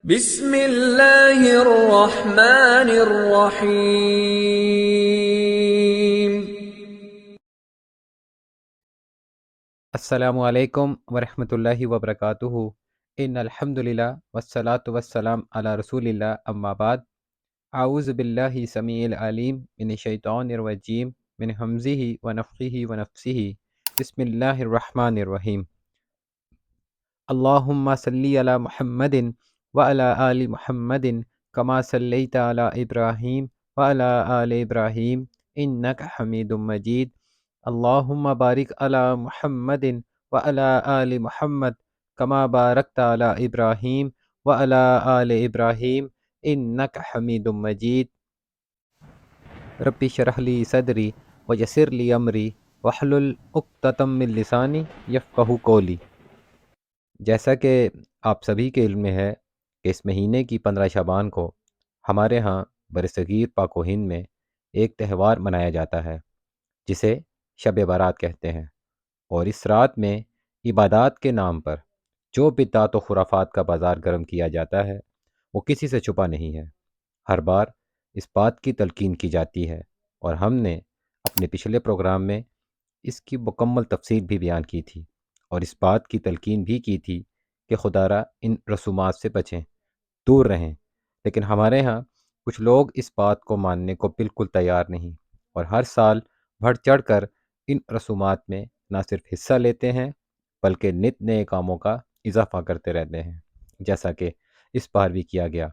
بسم اللہ الرحمن الرحیم۔ السلام علیکم ورحمۃ اللہ وبرکاتہ۔ ان الحمد للہ والصلاة والسلام علی رسول اللہ، اما بعد۔ اعوذ باللہ سمیع العلیم من الشیطان الرجیم، من حمزہ ونفخہ ونفثہ۔ بسم اللہ الرحمن الرحیم۔ اللہم صلی علی محمد وعلی آل محمد کما صلیت علی ابراہیم وعلی آل ابراہیم انک حمید مجید۔ اللہم بارک علی محمد وعلی آل محمد کما بارکت علی ابراہیم وعلی آل ابراہیم انک حمید مجید۔ رب اشرح لی صدری ویسر لی امری واحلل عقدۃ من لسانی یفقہوا قولی۔ جیسا کہ آپ سبھی کے علم میں ہے کہ اس مہینے کی 15 شعبان کو ہمارے ہاں برصغیر پاک و ہند میں ایک تہوار منایا جاتا ہے جسے شب برات کہتے ہیں، اور اس رات میں عبادات کے نام پر جو بدعات و خرافات کا بازار گرم کیا جاتا ہے وہ کسی سے چھپا نہیں ہے۔ ہر بار اس بات کی تلقین کی جاتی ہے، اور ہم نے اپنے پچھلے پروگرام میں اس کی مکمل تفصیل بھی بیان کی تھی، اور اس بات کی تلقین بھی کی تھی کہ خدا را ان رسومات سے بچیں، دور رہیں۔ لیکن ہمارے ہاں کچھ لوگ اس بات کو ماننے کو بالکل تیار نہیں، اور ہر سال بڑھ چڑھ کر ان رسومات میں نہ صرف حصہ لیتے ہیں بلکہ نت نئے کاموں کا اضافہ کرتے رہتے ہیں، جیسا کہ اس بار بھی کیا گیا،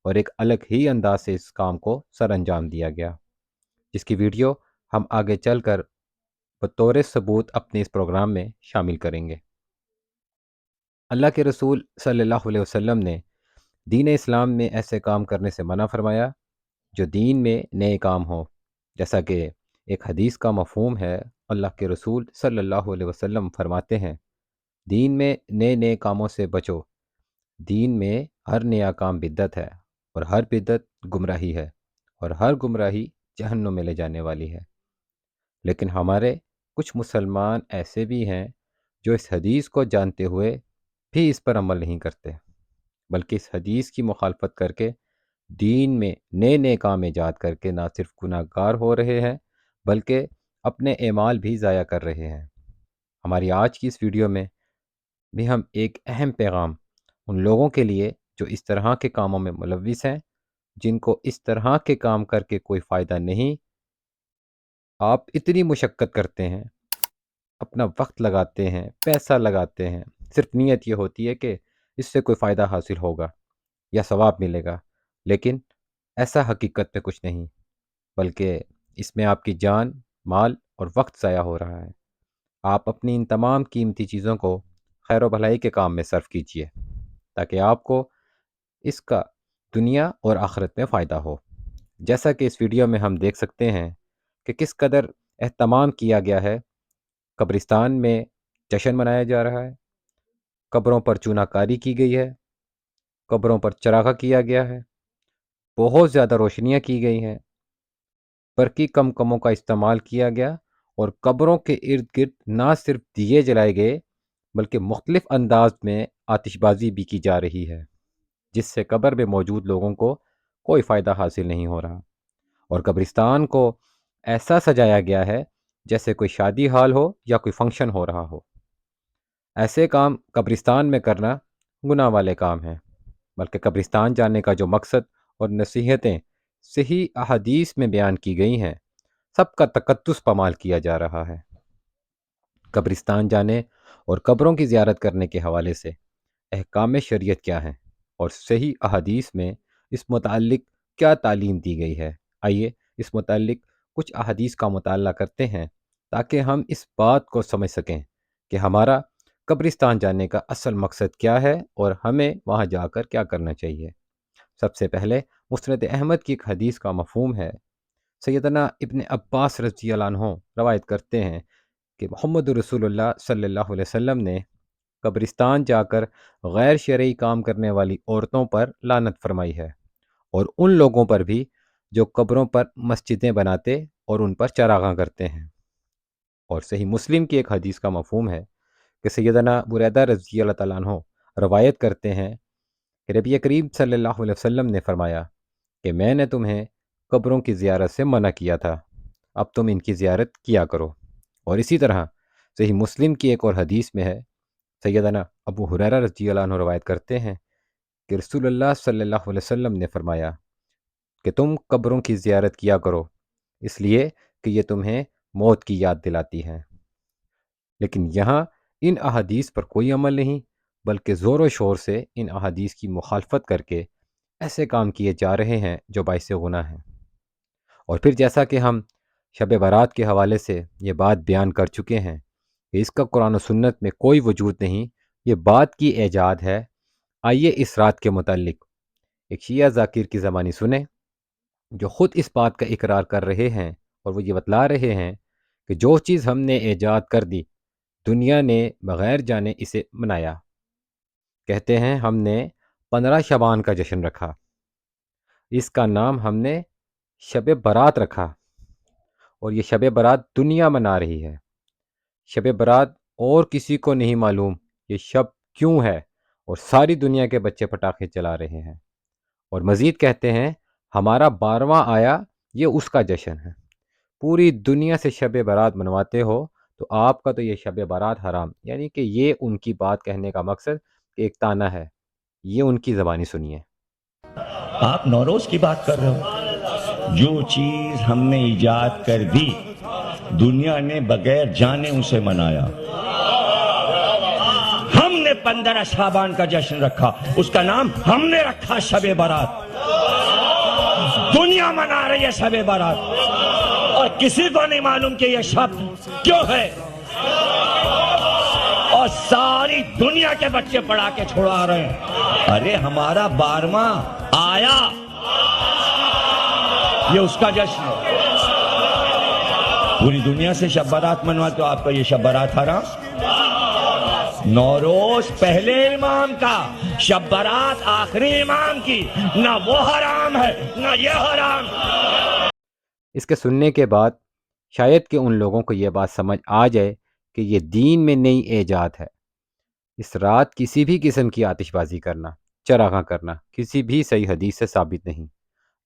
اور ایک الگ ہی انداز سے اس کام کو سر انجام دیا گیا، جس کی ویڈیو ہم آگے چل کر بطور ثبوت اپنے اس پروگرام میں شامل کریں گے۔ اللہ کے رسول صلی اللہ علیہ وسلم نے دین اسلام میں ایسے کام کرنے سے منع فرمایا جو دین میں نئے کام ہوں، جیسا کہ ایک حدیث کا مفہوم ہے۔ اللہ کے رسول صلی اللہ علیہ وسلم فرماتے ہیں، دین میں نئے نئے کاموں سے بچو، دین میں ہر نیا کام بدعت ہے، اور ہر بدعت گمراہی ہے، اور ہر گمراہی جہنم میں لے جانے والی ہے۔ لیکن ہمارے کچھ مسلمان ایسے بھی ہیں جو اس حدیث کو جانتے ہوئے بھی اس پر عمل نہیں کرتے، بلکہ اس حدیث کی مخالفت کر کے دین میں نئے نئے کام ایجاد کر کے نہ صرف گناہ گار ہو رہے ہیں بلکہ اپنے اعمال بھی ضائع کر رہے ہیں۔ ہماری آج کی اس ویڈیو میں بھی ہم ایک اہم پیغام ان لوگوں کے لیے جو اس طرح کے کاموں میں ملوث ہیں، جن کو اس طرح کے کام کر کے کوئی فائدہ نہیں، آپ اتنی مشقت کرتے ہیں، اپنا وقت لگاتے ہیں، پیسہ لگاتے ہیں، صرف نیت یہ ہوتی ہے کہ اس سے کوئی فائدہ حاصل ہوگا یا ثواب ملے گا، لیکن ایسا حقیقت میں کچھ نہیں، بلکہ اس میں آپ کی جان، مال اور وقت ضائع ہو رہا ہے۔ آپ اپنی ان تمام قیمتی چیزوں کو خیر و بھلائی کے کام میں صرف کیجیے تاکہ آپ کو اس کا دنیا اور آخرت میں فائدہ ہو۔ جیسا کہ اس ویڈیو میں ہم دیکھ سکتے ہیں کہ کس قدر اہتمام کیا گیا ہے، قبرستان میں جشن منایا جا رہا ہے، قبروں پر چونا کاری کی گئی ہے، قبروں پر چراغاں کیا گیا ہے، بہت زیادہ روشنیاں کی گئی ہیں، برقی کمکموں کا استعمال کیا گیا، اور قبروں کے ارد گرد نہ صرف دیے جلائے گئے بلکہ مختلف انداز میں آتش بازی بھی کی جا رہی ہے، جس سے قبر میں موجود لوگوں کو کوئی فائدہ حاصل نہیں ہو رہا، اور قبرستان کو ایسا سجایا گیا ہے جیسے کوئی شادی ہال ہو یا کوئی فنکشن ہو رہا ہو۔ ایسے کام قبرستان میں کرنا گناہ والے کام ہیں، بلکہ قبرستان جانے کا جو مقصد اور نصیحتیں صحیح احادیث میں بیان کی گئی ہیں، سب کا تقدس پامال کیا جا رہا ہے۔ قبرستان جانے اور قبروں کی زیارت کرنے کے حوالے سے احکام شریعت کیا ہیں، اور صحیح احادیث میں اس متعلق کیا تعلیم دی گئی ہے، آئیے اس متعلق کچھ احادیث کا مطالعہ کرتے ہیں تاکہ ہم اس بات کو سمجھ سکیں کہ ہمارا قبرستان جانے کا اصل مقصد کیا ہے اور ہمیں وہاں جا کر کیا کرنا چاہیے۔ سب سے پہلے مسند احمد کی ایک حدیث کا مفہوم ہے۔ سیدنا ابن عباس رضی اللہ عنہ روایت کرتے ہیں کہ محمد رسول اللہ صلی اللہ علیہ وسلم نے قبرستان جا کر غیر شرعی کام کرنے والی عورتوں پر لعنت فرمائی ہے، اور ان لوگوں پر بھی جو قبروں پر مسجدیں بناتے اور ان پر چراغاں کرتے ہیں۔ اور صحیح مسلم کی ایک حدیث کا مفہوم ہے کہ سیدنا بریدہ رضی اللہ تعالیٰ عنہ روایت کرتے ہیں کہ نبی کریم صلی اللہ علیہ وسلم نے فرمایا کہ میں نے تمہیں قبروں کی زیارت سے منع کیا تھا، اب تم ان کی زیارت کیا کرو۔ اور اسی طرح صحیح مسلم کی ایک اور حدیث میں ہے، سیدنا ابو ہریرہ رضی اللہ عنہ روایت کرتے ہیں کہ رسول اللہ صلی اللہ علیہ وسلم نے فرمایا کہ تم قبروں کی زیارت کیا کرو، اس لیے کہ یہ تمہیں موت کی یاد دلاتی ہیں۔ لیکن یہاں ان احادیث پر کوئی عمل نہیں، بلکہ زور و شور سے ان احادیث کی مخالفت کر کے ایسے کام کیے جا رہے ہیں جو باعث گناہ ہیں۔ اور پھر جیسا کہ ہم شب برات کے حوالے سے یہ بات بیان کر چکے ہیں کہ اس کا قرآن و سنت میں کوئی وجود نہیں، یہ بات کی ایجاد ہے۔ آئیے اس رات کے متعلق ایک شیعہ ذاکر کی زبانی سنیں جو خود اس بات کا اقرار کر رہے ہیں، اور وہ یہ بتلا رہے ہیں کہ جو چیز ہم نے ایجاد کر دی دنیا نے بغیر جانے اسے منایا۔ کہتے ہیں ہم نے 15 شعبان کا جشن رکھا، اس کا نام ہم نے شب برات رکھا، اور یہ شب برات دنیا منا رہی ہے۔ شب برات اور کسی کو نہیں معلوم یہ شب کیوں ہے، اور ساری دنیا کے بچے پٹاخے چلا رہے ہیں۔ اور مزید کہتے ہیں ہمارا 12واں آیا یہ اس کا جشن ہے۔ پوری دنیا سے شب برات منواتے ہو تو آپ کا تو یہ شب برات حرام، یعنی کہ یہ ان کی بات کہنے کا مقصد کہ ایک تانا ہے۔ یہ ان کی زبانی سنیے۔ آپ نوروز کی بات کر رہے ہو، جو چیز ہم نے ایجاد کر دی دنیا نے بغیر جانے اسے منایا۔ ہم نے 15 شعبان کا جشن رکھا، اس کا نام ہم نے رکھا شب برات۔ دنیا منا رہی ہے شب برات، اور کسی کو نہیں معلوم کہ یہ شب کیوں ہے، اور ساری دنیا کے بچے پڑھا کے چھوڑا رہے ہیں۔ ارے ہمارا 12واں آیا یہ اس کا جشن ہے۔ پوری دنیا سے شب برات منوا تو آپ کا یہ شب برات حرام۔ نوروز پہلے امام کا، شب برات آخری امام کی، نہ وہ حرام ہے نہ یہ حرام۔ اس کے سننے کے بعد شاید کہ ان لوگوں کو یہ بات سمجھ آ جائے کہ یہ دین میں نئی ایجاد ہے۔ اس رات کسی بھی قسم کی آتش بازی کرنا، چراغاں کرنا کسی بھی صحیح حدیث سے ثابت نہیں۔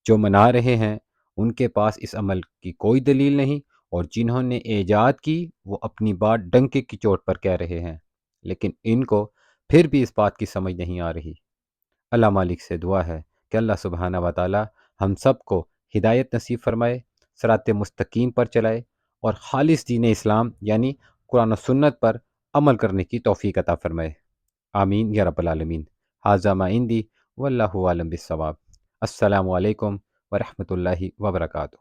جو منا رہے ہیں ان کے پاس اس عمل کی کوئی دلیل نہیں، اور جنہوں نے ایجاد کی وہ اپنی بات ڈنکے کی چوٹ پر کہہ رہے ہیں، لیکن ان کو پھر بھی اس بات کی سمجھ نہیں آ رہی۔ اللہ مالک سے دعا ہے کہ اللہ سبحانہ و تعالی ہم سب کو ہدایت نصیب فرمائے، صراط مستقیم پر چلائے، اور خالص دین اسلام یعنی قرآن و سنت پر عمل کرنے کی توفیق عطا فرمائے۔ آمین یا رب العالمین۔ ھذا ما عندی واللہ اعلم بالصواب۔ السلام علیکم ورحمۃ اللہ وبرکاتہ۔